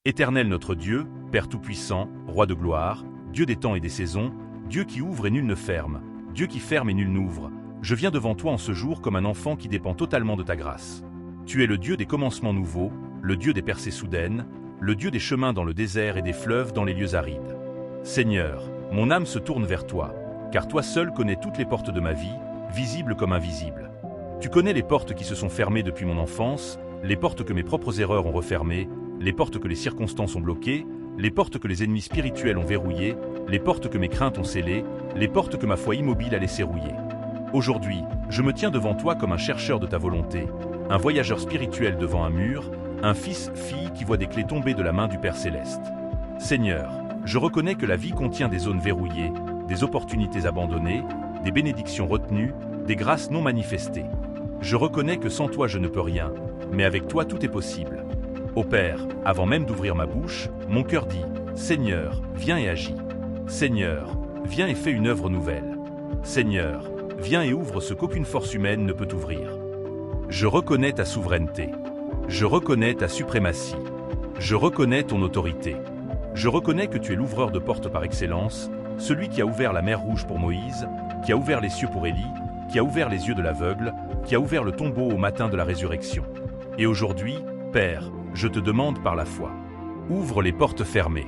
Éternel notre Dieu, Père Tout-Puissant, Roi de gloire, Dieu des temps et des saisons, Dieu qui ouvre et nul ne ferme, Dieu qui ferme et nul n'ouvre, je viens devant toi en ce jour comme un enfant qui dépend totalement de ta grâce. Tu es le Dieu des commencements nouveaux, le Dieu des percées soudaines, le Dieu des chemins dans le désert et des fleuves dans les lieux arides. Seigneur, mon âme se tourne vers toi, car toi seul connais toutes les portes de ma vie, visibles comme invisibles. Tu connais les portes qui se sont fermées depuis mon enfance, les portes que mes propres erreurs ont refermées, les portes que les circonstances ont bloquées, les portes que les ennemis spirituels ont verrouillées, les portes que mes craintes ont scellées, les portes que ma foi immobile a laissé rouiller. Aujourd'hui, je me tiens devant toi comme un chercheur de ta volonté, un voyageur spirituel devant un mur, un fils-fille qui voit des clés tomber de la main du Père Céleste. Seigneur, je reconnais que la vie contient des zones verrouillées, des opportunités abandonnées, des bénédictions retenues, des grâces non manifestées. Je reconnais que sans toi je ne peux rien, mais avec toi tout est possible. Ô Père, avant même d'ouvrir ma bouche, mon cœur dit « Seigneur, viens et agis. Seigneur, viens et fais une œuvre nouvelle. Seigneur, viens et ouvre ce qu'aucune force humaine ne peut ouvrir. Je reconnais ta souveraineté. Je reconnais ta suprématie. Je reconnais ton autorité. Je reconnais que tu es l'ouvreur de portes par excellence, celui qui a ouvert la mer Rouge pour Moïse, qui a ouvert les cieux pour Élie, qui a ouvert les yeux de l'aveugle, qui a ouvert le tombeau au matin de la résurrection. Et aujourd'hui, Père, je te demande par la foi. Ouvre les portes fermées.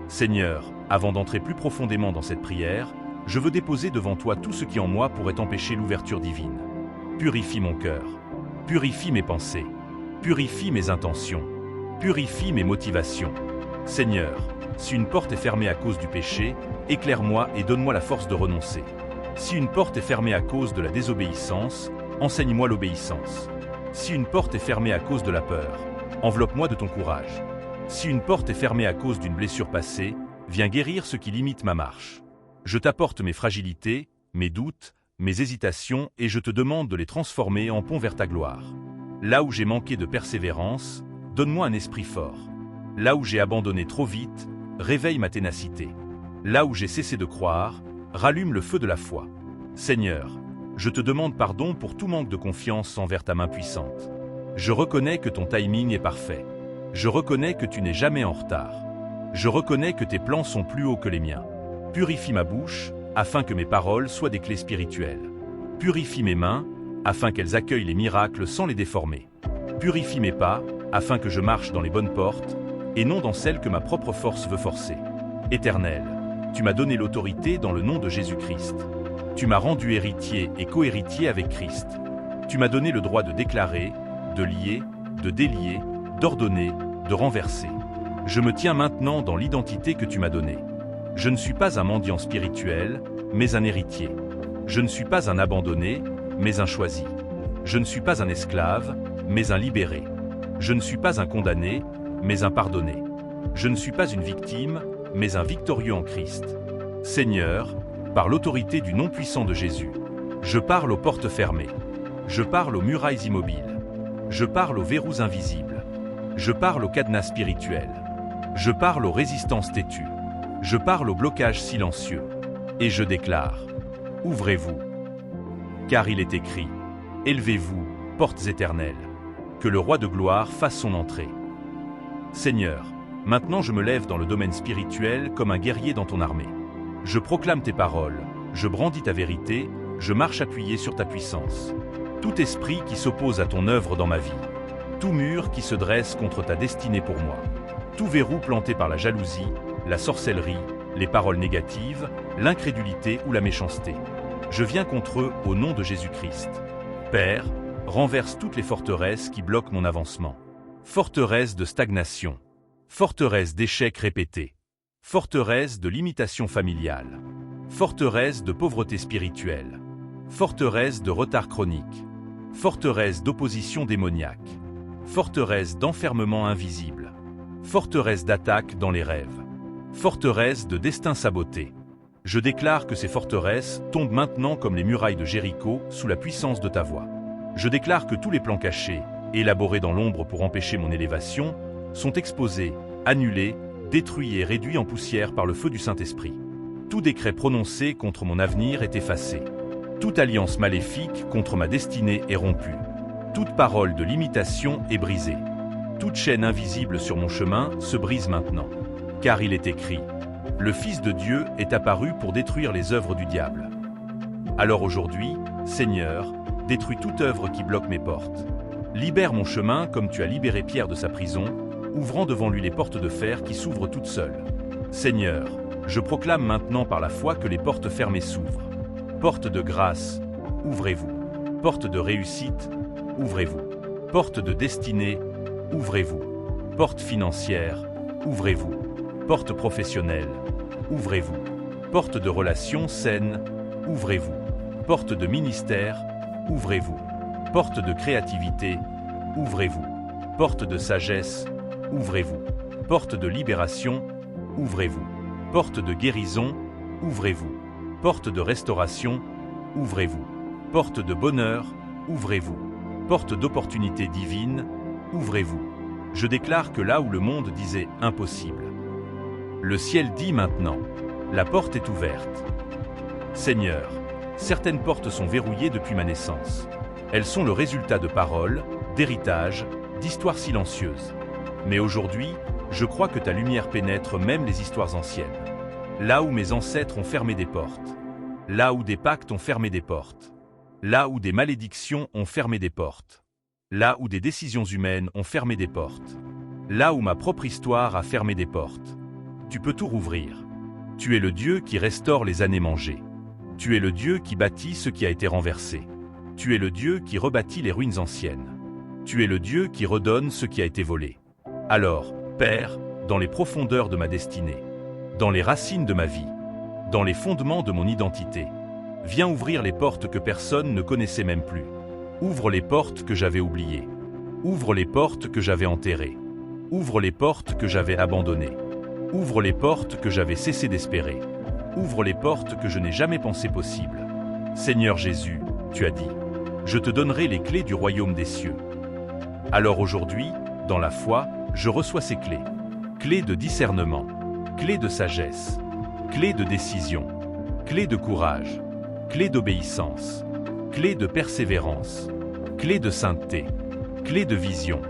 Seigneur, avant d'entrer plus profondément dans cette prière, je veux déposer devant toi tout ce qui en moi pourrait empêcher l'ouverture divine. Purifie mon cœur. Purifie mes pensées. Purifie mes intentions. Purifie mes motivations. Seigneur, si une porte est fermée à cause du péché, éclaire-moi et donne-moi la force de renoncer. Si une porte est fermée à cause de la désobéissance, enseigne-moi l'obéissance. Si une porte est fermée à cause de la peur, enveloppe-moi de ton courage. Si une porte est fermée à cause d'une blessure passée, viens guérir ce qui limite ma marche. Je t'apporte mes fragilités, mes doutes, mes hésitations et je te demande de les transformer en pont vers ta gloire. Là où j'ai manqué de persévérance, donne-moi un esprit fort. Là où j'ai abandonné trop vite, réveille ma ténacité. Là où j'ai cessé de croire, rallume le feu de la foi. Seigneur, je te demande pardon pour tout manque de confiance envers ta main puissante. Je reconnais que ton timing est parfait. Je reconnais que tu n'es jamais en retard. Je reconnais que tes plans sont plus hauts que les miens. Purifie ma bouche, afin que mes paroles soient des clés spirituelles. Purifie mes mains, afin qu'elles accueillent les miracles sans les déformer. Purifie mes pas, afin que je marche dans les bonnes portes, et non dans celles que ma propre force veut forcer. Éternel, tu m'as donné l'autorité dans le nom de Jésus-Christ. Tu m'as rendu héritier et co-héritier avec Christ. Tu m'as donné le droit de déclarer, de lier, de délier, d'ordonner, de renverser. Je me tiens maintenant dans l'identité que tu m'as donnée. Je ne suis pas un mendiant spirituel, mais un héritier. Je ne suis pas un abandonné, mais un choisi. Je ne suis pas un esclave, mais un libéré. Je ne suis pas un condamné, mais un pardonné. Je ne suis pas une victime, mais un victorieux en Christ. Seigneur, par l'autorité du nom puissant de Jésus, je parle aux portes fermées. Je parle aux murailles immobiles. Je parle aux verrous invisibles. Je parle aux cadenas spirituels. Je parle aux résistances têtues. Je parle aux blocages silencieux. Et je déclare, ouvrez-vous. Car il est écrit, élevez-vous, portes éternelles. Que le roi de gloire fasse son entrée. Seigneur, maintenant je me lève dans le domaine spirituel comme un guerrier dans ton armée. Je proclame tes paroles, je brandis ta vérité, je marche appuyé sur ta puissance. Tout esprit qui s'oppose à ton œuvre dans ma vie, tout mur qui se dresse contre ta destinée pour moi, tout verrou planté par la jalousie, la sorcellerie, les paroles négatives, l'incrédulité ou la méchanceté. Je viens contre eux au nom de Jésus-Christ. Père, renverse toutes les forteresses qui bloquent mon avancement. Forteresses de stagnation, forteresses d'échecs répétés, forteresses de limitation familiale, forteresses de pauvreté spirituelle, forteresses de retard chronique, forteresses d'opposition démoniaque, forteresses d'enfermement invisible, forteresses d'attaque dans les rêves, forteresses de destin saboté. Je déclare que ces forteresses tombent maintenant comme les murailles de Jéricho sous la puissance de ta voix. Je déclare que tous les plans cachés, élaborés dans l'ombre pour empêcher mon élévation, sont exposés, annulés, détruits et réduits en poussière par le feu du Saint-Esprit. Tout décret prononcé contre mon avenir est effacé. Toute alliance maléfique contre ma destinée est rompue. Toute parole de limitation est brisée. Toute chaîne invisible sur mon chemin se brise maintenant. Car il est écrit, le Fils de Dieu est apparu pour détruire les œuvres du diable. Alors aujourd'hui, Seigneur, détruis toute œuvre qui bloque mes portes. Libère mon chemin comme tu as libéré Pierre de sa prison, ouvrant devant lui les portes de fer qui s'ouvrent toutes seules. Seigneur, je proclame maintenant par la foi que les portes fermées s'ouvrent. Porte de grâce, ouvrez-vous. Porte de réussite, ouvrez-vous. Porte de destinée, ouvrez-vous. Porte financière, ouvrez-vous. Porte professionnelle, ouvrez-vous. Porte de relations saines, ouvrez-vous. Porte de ministère, ouvrez-vous. Porte de créativité, ouvrez-vous. Porte de sagesse, ouvrez-vous. Porte de libération, ouvrez-vous. Porte de guérison, ouvrez-vous. Porte de restauration, ouvrez-vous. Porte de bonheur, ouvrez-vous. Porte d'opportunité divine, ouvrez-vous. Je déclare que là où le monde disait impossible, le ciel dit maintenant, la porte est ouverte. Seigneur, certaines portes sont verrouillées depuis ma naissance. Elles sont le résultat de paroles, d'héritages, d'histoires silencieuses. Mais aujourd'hui, je crois que ta lumière pénètre même les histoires anciennes. Là où mes ancêtres ont fermé des portes. Là où des pactes ont fermé des portes. Là où des malédictions ont fermé des portes. Là où des décisions humaines ont fermé des portes. Là où ma propre histoire a fermé des portes. Tu peux tout rouvrir. Tu es le Dieu qui restaure les années mangées. Tu es le Dieu qui bâtit ce qui a été renversé. Tu es le Dieu qui rebâtit les ruines anciennes. Tu es le Dieu qui redonne ce qui a été volé. Alors, Père, dans les profondeurs de ma destinée, dans les racines de ma vie, dans les fondements de mon identité, viens ouvrir les portes que personne ne connaissait même plus. Ouvre les portes que j'avais oubliées. Ouvre les portes que j'avais enterrées. Ouvre les portes que j'avais abandonnées. Ouvre les portes que j'avais cessé d'espérer. Ouvre les portes que je n'ai jamais pensé possibles. Seigneur Jésus, tu as dit, je te donnerai les clés du royaume des cieux. Alors aujourd'hui, dans la foi, je reçois ces clés. Clés de discernement, clés de sagesse, clés de décision, clés de courage, clés d'obéissance, clés de persévérance, clés de sainteté, clés de vision,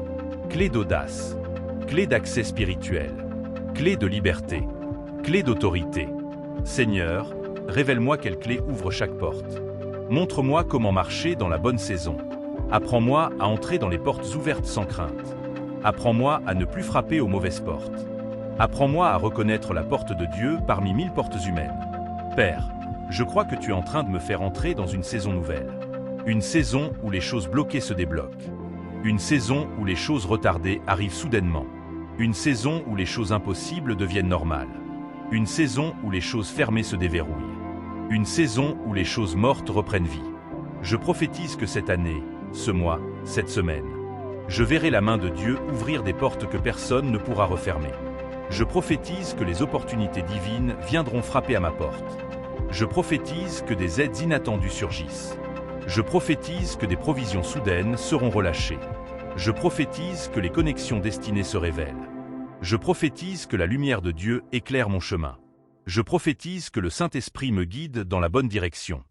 clés d'audace, clés d'accès spirituel, clés de liberté, clés d'autorité. Seigneur, révèle-moi quelles clés ouvrent chaque porte. Montre-moi comment marcher dans la bonne saison. Apprends-moi à entrer dans les portes ouvertes sans crainte. Apprends-moi à ne plus frapper aux mauvaises portes. Apprends-moi à reconnaître la porte de Dieu parmi 1000 portes humaines. Père, je crois que tu es en train de me faire entrer dans une saison nouvelle. Une saison où les choses bloquées se débloquent. Une saison où les choses retardées arrivent soudainement. Une saison où les choses impossibles deviennent normales. Une saison où les choses fermées se déverrouillent. Une saison où les choses mortes reprennent vie. Je prophétise que cette année, ce mois, cette semaine, je verrai la main de Dieu ouvrir des portes que personne ne pourra refermer. Je prophétise que les opportunités divines viendront frapper à ma porte. Je prophétise que des aides inattendues surgissent. Je prophétise que des provisions soudaines seront relâchées. Je prophétise que les connexions destinées se révèlent. Je prophétise que la lumière de Dieu éclaire mon chemin. Je prophétise que le Saint-Esprit me guide dans la bonne direction.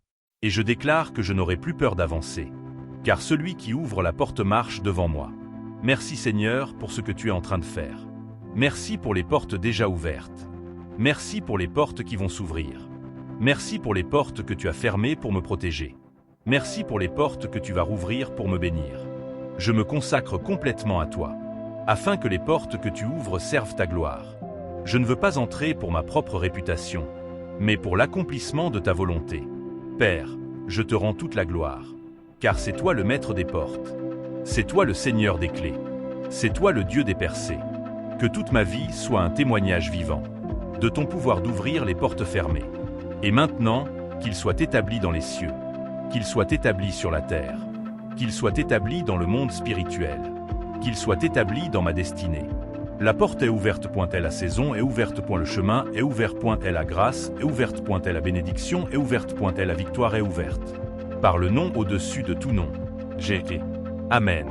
Et je déclare que je n'aurai plus peur d'avancer. Car celui qui ouvre la porte marche devant moi. Merci Seigneur pour ce que tu es en train de faire. Merci pour les portes déjà ouvertes. Merci pour les portes qui vont s'ouvrir. Merci pour les portes que tu as fermées pour me protéger. Merci pour les portes que tu vas rouvrir pour me bénir. Je me consacre complètement à toi, afin que les portes que tu ouvres servent ta gloire. Je ne veux pas entrer pour ma propre réputation, mais pour l'accomplissement de ta volonté. Père, je te rends toute la gloire, car c'est toi le maître des portes. C'est toi le Seigneur des clés. C'est toi le Dieu des percées. Que toute ma vie soit un témoignage vivant de ton pouvoir d'ouvrir les portes fermées. Et maintenant, qu'il soit établi dans les cieux, qu'il soit établi sur la terre, qu'il soit établi dans le monde spirituel, qu'il soit établi dans ma destinée. La porte est ouverte, est la saison, est ouverte, le chemin, est ouvert, est la grâce, est ouverte, est la bénédiction, est ouverte, est la victoire, est ouverte. Par le nom au-dessus de tout nom. J'ai. Amen.